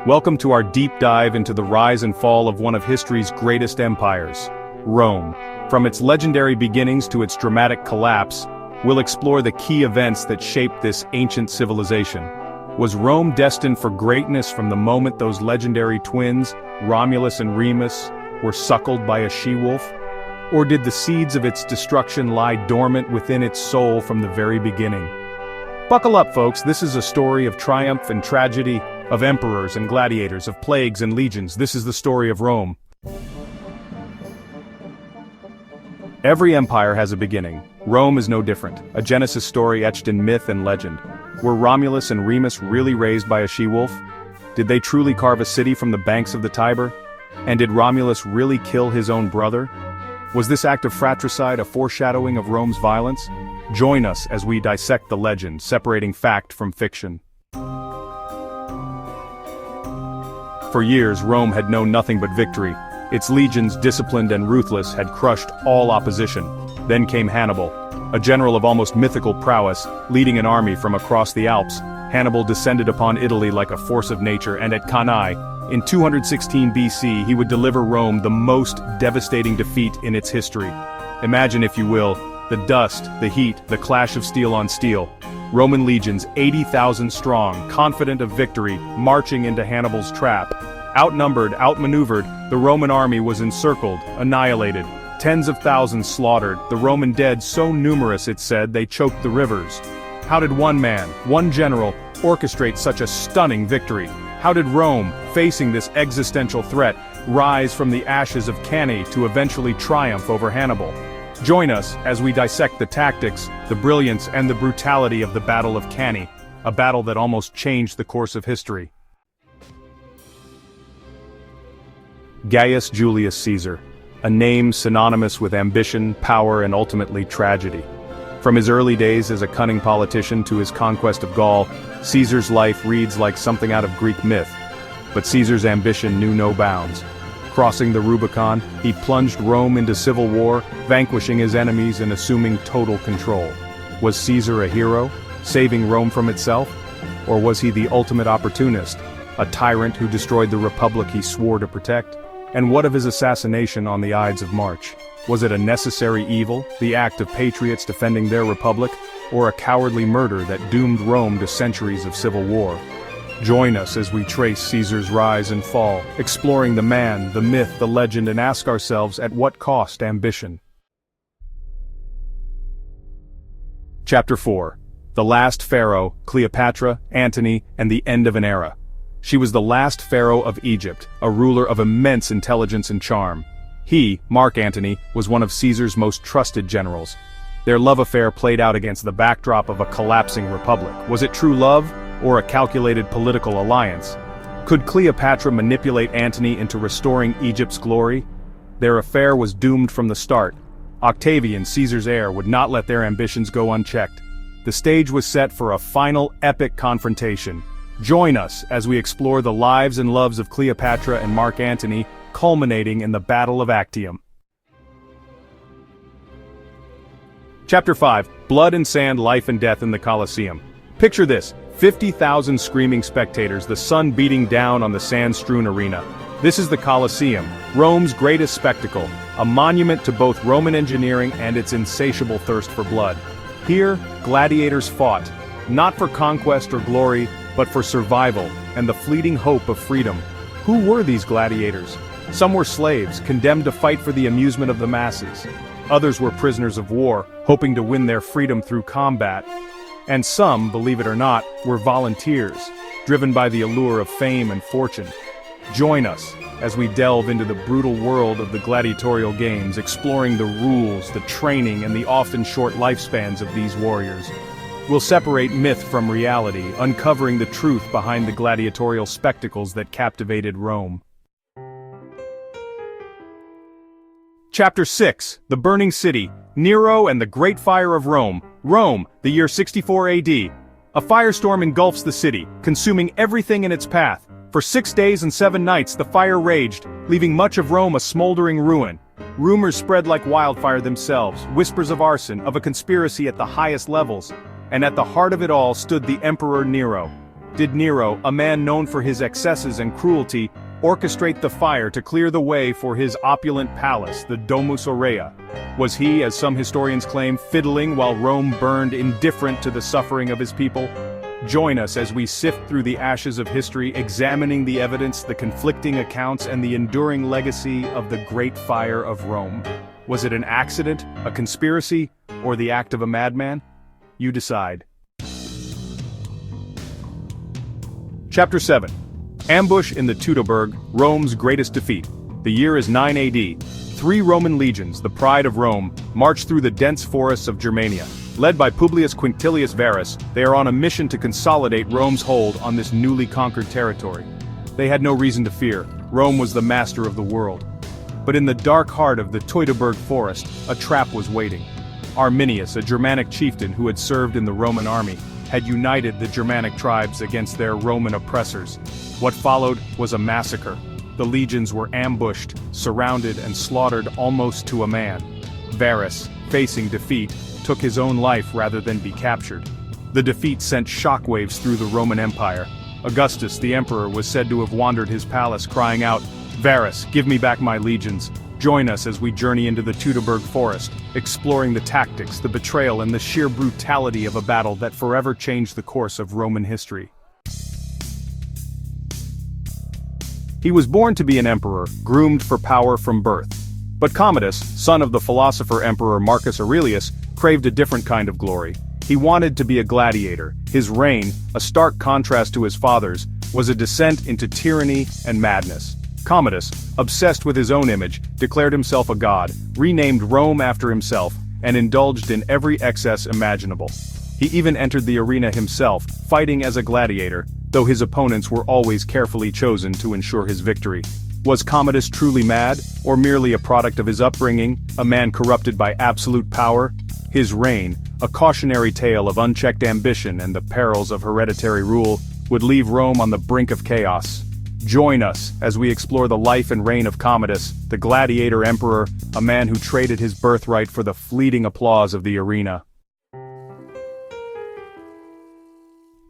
Welcome to our deep dive into the rise and fall of one of history's greatest empires, Rome. From its legendary beginnings to its dramatic collapse, we'll explore the key events that shaped this ancient civilization. Was Rome destined for greatness from the moment those legendary twins, Romulus and Remus, were suckled by a she-wolf? Or did the seeds of its destruction lie dormant within its soul from the very beginning? Buckle up, folks, this is a story of triumph and tragedy, of emperors and gladiators, of plagues and legions. This is the story of Rome. Every empire has a beginning. Rome is no different, a Genesis story etched in myth and legend. Were Romulus and Remus really raised by a she-wolf? Did they truly carve a city from the banks of the Tiber? And did Romulus really kill his own brother? Was this act of fratricide a foreshadowing of Rome's violence? Join us as we dissect the legend, separating fact from fiction. For years, Rome had known nothing but victory. Its legions, disciplined and ruthless, had crushed all opposition. Then came Hannibal, a general of almost mythical prowess, leading an army from across the Alps. Hannibal descended upon Italy like a force of nature, and at Cannae, in 216 BC, he would deliver Rome the most devastating defeat in its history. Imagine, if you will, the dust, the heat, the clash of steel on steel. Roman legions, 80,000 strong, confident of victory, marching into Hannibal's trap. Outnumbered, outmaneuvered, the Roman army was encircled, annihilated. Tens of thousands slaughtered, the Roman dead so numerous it said they choked the rivers. How did one man, one general, orchestrate such a stunning victory? How did Rome, facing this existential threat, rise from the ashes of Cannae to eventually triumph over Hannibal? Join us as we dissect the tactics, the brilliance and the brutality of the Battle of Cannae, a battle that almost changed the course of history. Gaius Julius Caesar, a name synonymous with ambition, power, and ultimately tragedy. From his early days as a cunning politician to his conquest of Gaul, Caesar's life reads like something out of Greek myth. But Caesar's ambition knew no bounds. Crossing the Rubicon, he plunged Rome into civil war, vanquishing his enemies and assuming total control. Was Caesar a hero, saving Rome from itself? Or was he the ultimate opportunist, a tyrant who destroyed the republic he swore to protect? And what of his assassination on the Ides of March? Was it a necessary evil, the act of patriots defending their republic, or a cowardly murder that doomed Rome to centuries of civil war? Join us as we trace Caesar's rise and fall, exploring the man, the myth, the legend, and ask ourselves, at what cost ambition? Chapter 4. The Last Pharaoh, Cleopatra, Antony, and the End of an Era. She was the last pharaoh of Egypt, a ruler of immense intelligence and charm. He, Mark Antony, was one of Caesar's most trusted generals. Their love affair played out against the backdrop of a collapsing republic. Was it true love, or a calculated political alliance? Could Cleopatra manipulate Antony into restoring Egypt's glory? Their affair was doomed from the start. Octavian, Caesar's heir, would not let their ambitions go unchecked. The stage was set for a final epic confrontation. Join us as we explore the lives and loves of Cleopatra and Mark Antony, culminating in the Battle of Actium. Chapter 5. Blood and Sand, Life and Death in the Colosseum. Picture this, 50,000 screaming spectators, the sun beating down on the sand-strewn arena. This is the Colosseum, Rome's greatest spectacle, a monument to both Roman engineering and its insatiable thirst for blood. Here, gladiators fought, not for conquest or glory, but for survival and the fleeting hope of freedom. Who were these gladiators? Some were slaves, condemned to fight for the amusement of the masses. Others were prisoners of war, hoping to win their freedom through combat. And some, believe it or not, were volunteers, driven by the allure of fame and fortune. Join us as we delve into the brutal world of the gladiatorial games, exploring the rules, the training, and the often short lifespans of these warriors. We'll separate myth from reality, uncovering the truth behind the gladiatorial spectacles that captivated Rome. Chapter 6. The Burning City, Nero and the Great Fire of Rome. Rome, the year 64 AD. A firestorm engulfs the city, consuming everything in its path. For 6 days and 7 nights the fire raged, leaving much of Rome a smoldering ruin. Rumors spread like wildfire themselves, whispers of arson, of a conspiracy at the highest levels. And at the heart of it all stood the Emperor Nero. did Nero, a man known for his excesses and cruelty, orchestrate the fire to clear the way for his opulent palace, the Domus Aurea? Was he, as some historians claim, fiddling while Rome burned, indifferent to the suffering of his people? Join us as we sift through the ashes of history, examining the evidence, the conflicting accounts, and the enduring legacy of the Great Fire of Rome. Was it an accident, a conspiracy, or the act of a madman? You decide. Chapter 7. Ambush in the Teutoburg, Rome's greatest defeat. The year is 9 AD. 3 Roman legions, the pride of Rome, march through the dense forests of Germania. Led by Publius Quinctilius Varus, they are on a mission to consolidate Rome's hold on this newly conquered territory. They had no reason to fear. Rome was the master of the world. But in the dark heart of the Teutoburg forest, a trap was waiting. Arminius, a Germanic chieftain who had served in the Roman army, had united the Germanic tribes against their Roman oppressors. What followed was a massacre. The legions were ambushed, surrounded, and slaughtered almost to a man. Varus, facing defeat, took his own life rather than be captured. The defeat sent shockwaves through the Roman Empire. Augustus, the emperor, was said to have wandered his palace crying out, "Varus, give me back my legions. Join us as we journey into the Teutoburg forest, exploring the tactics, the betrayal, and the sheer brutality of a battle that forever changed the course of Roman history." He was born to be an emperor, groomed for power from birth. But Commodus, son of the philosopher-emperor Marcus Aurelius, craved a different kind of glory. He wanted to be a gladiator. His reign, a stark contrast to his father's, was a descent into tyranny and madness. Commodus, obsessed with his own image, declared himself a god, renamed Rome after himself, and indulged in every excess imaginable. He even entered the arena himself, fighting as a gladiator, though his opponents were always carefully chosen to ensure his victory. Was Commodus truly mad, or merely a product of his upbringing, a man corrupted by absolute power? His reign, a cautionary tale of unchecked ambition and the perils of hereditary rule, would leave Rome on the brink of chaos. Join us as we explore the life and reign of Commodus, the gladiator emperor, a man who traded his birthright for the fleeting applause of the arena.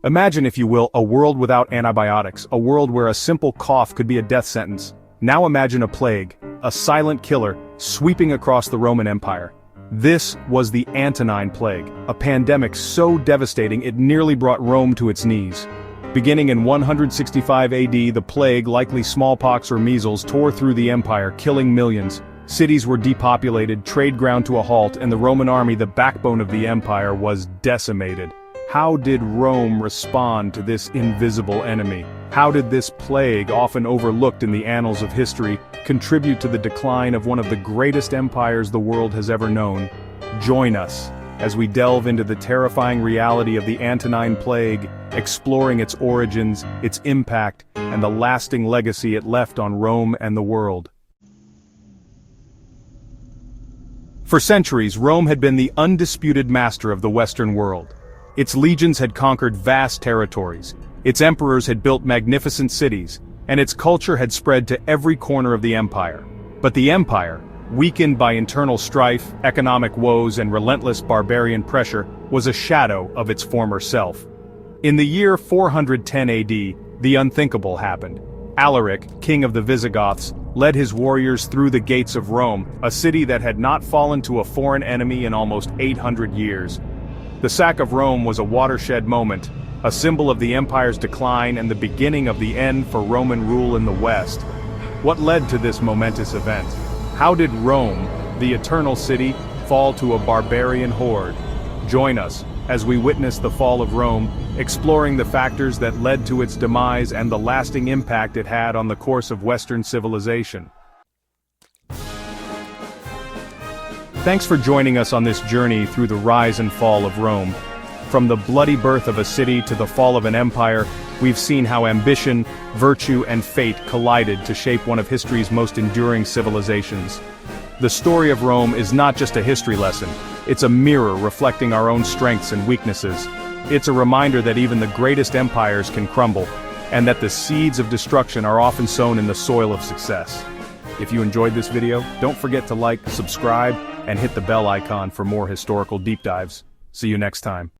Imagine, if you will, a world without antibiotics, a world where a simple cough could be a death sentence. Now imagine a plague, a silent killer, sweeping across the Roman Empire. This was the Antonine Plague, a pandemic so devastating it nearly brought Rome to its knees. Beginning in 165 AD, the plague, likely smallpox or measles, tore through the empire, killing millions. Cities were depopulated, trade ground to a halt, and the Roman army, the backbone of the empire, was decimated. How did Rome respond to this invisible enemy? How did this plague, often overlooked in the annals of history, contribute to the decline of one of the greatest empires the world has ever known? Join us as we delve into the terrifying reality of the Antonine Plague, exploring its origins, its impact, and the lasting legacy it left on Rome and the world. For centuries, Rome had been the undisputed master of the Western world. Its legions had conquered vast territories, its emperors had built magnificent cities, and its culture had spread to every corner of the empire. But the empire, weakened by internal strife, economic woes, and relentless barbarian pressure, was a shadow of its former self. In the year 410 AD, the unthinkable happened. Alaric, king of the Visigoths, led his warriors through the gates of Rome, a city that had not fallen to a foreign enemy in almost 800 years. The sack of Rome was a watershed moment, a symbol of the empire's decline and the beginning of the end for Roman rule in the West. What led to this momentous event? How did Rome, the eternal city, fall to a barbarian horde? Join us as we witness the fall of Rome, exploring the factors that led to its demise and the lasting impact it had on the course of Western civilization. Thanks for joining us on this journey through the rise and fall of Rome. From the bloody birth of a city to the fall of an empire, we've seen how ambition, virtue, and fate collided to shape one of history's most enduring civilizations. The story of Rome is not just a history lesson, it's a mirror reflecting our own strengths and weaknesses. It's a reminder that even the greatest empires can crumble, and that the seeds of destruction are often sown in the soil of success. If you enjoyed this video, don't forget to like, subscribe, and hit the bell icon for more historical deep dives. See you next time.